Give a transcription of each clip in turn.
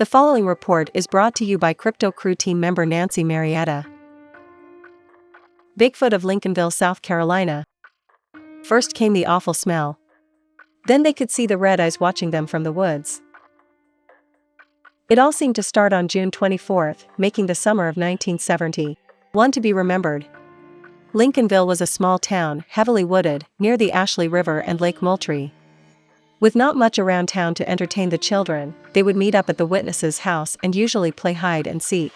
The following report is brought to you by Crypto Crew team member Nancy Marietta. Bigfoot of Lincolnville, South Carolina. First came the awful smell. Then they could see the red eyes watching them from the woods. It all seemed to start on June 24th, making the summer of 1970 one to be remembered. Lincolnville was a small town, heavily wooded, near the Ashley River and Lake Moultrie. With not much around town to entertain the children, they would meet up at the witness's house and usually play hide and seek.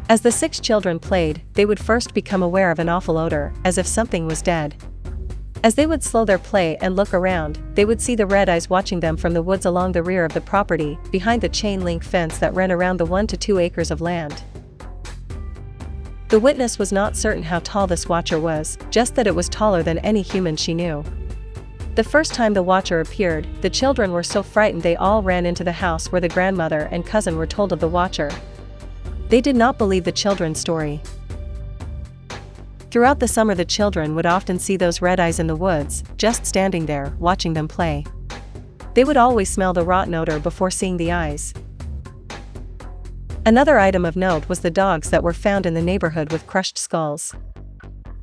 As the 6 children played, they would first become aware of an awful odor, as if something was dead. As they would slow their play and look around, they would see the red eyes watching them from the woods along the rear of the property, behind the chain-link fence that ran around the 1 to 2 acres of land. The witness was not certain how tall this watcher was, just that it was taller than any human she knew. The first time the watcher appeared, the children were so frightened they all ran into the house where the grandmother and cousin were told of the watcher. They did not believe the children's story. Throughout the summer the children would often see those red eyes in the woods, just standing there, watching them play. They would always smell the rotten odor before seeing the eyes. Another item of note was the dogs that were found in the neighborhood with crushed skulls.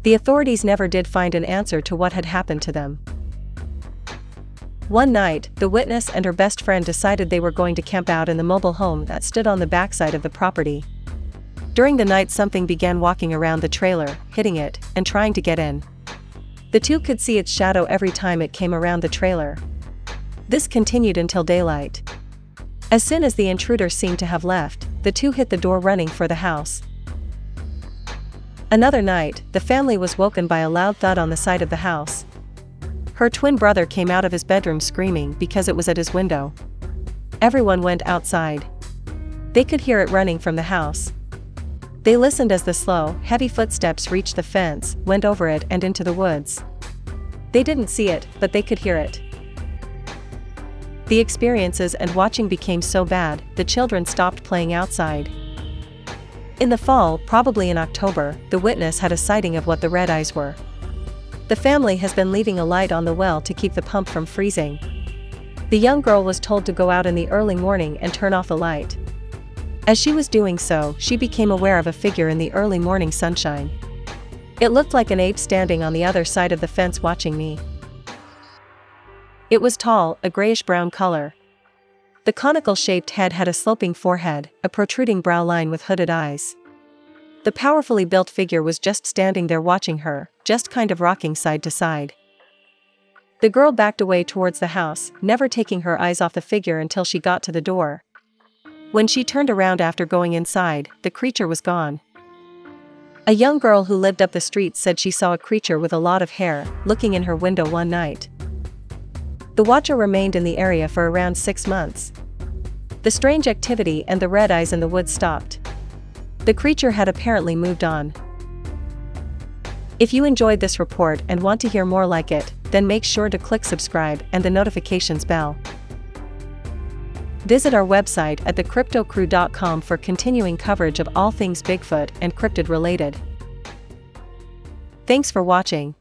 The authorities never did find an answer to what had happened to them. One night, the witness and her best friend decided they were going to camp out in the mobile home that stood on the backside of the property. During the night something began walking around the trailer, hitting it, and trying to get in. The two could see its shadow every time it came around the trailer. This continued until daylight. As soon as the intruder seemed to have left, the two hit the door running for the house. Another night, the family was woken by a loud thud on the side of the house. Her twin brother came out of his bedroom screaming because it was at his window. Everyone went outside. They could hear it running from the house. They listened as the slow, heavy footsteps reached the fence, went over it and into the woods. They didn't see it, but they could hear it. The experiences and watching became so bad, the children stopped playing outside. In the fall, probably in October, the witness had a sighting of what the red eyes were. The family has been leaving a light on the well to keep the pump from freezing. The young girl was told to go out in the early morning and turn off the light. As she was doing so, she became aware of a figure in the early morning sunshine. It looked like an ape standing on the other side of the fence watching me. It was tall, a grayish-brown color. The conical-shaped head had a sloping forehead, a protruding brow line with hooded eyes. The powerfully built figure was just standing there watching her, just kind of rocking side to side. The girl backed away towards the house, never taking her eyes off the figure until she got to the door. When she turned around after going inside, the creature was gone. A young girl who lived up the street said she saw a creature with a lot of hair, looking in her window one night. The watcher remained in the area for around 6 months. The strange activity and the red eyes in the woods stopped. The creature had apparently moved on. If you enjoyed this report and want to hear more like it, then make sure to click subscribe and the notifications bell. Visit our website at thecryptocrew.com for continuing coverage of all things Bigfoot and cryptid related. Thanks for watching.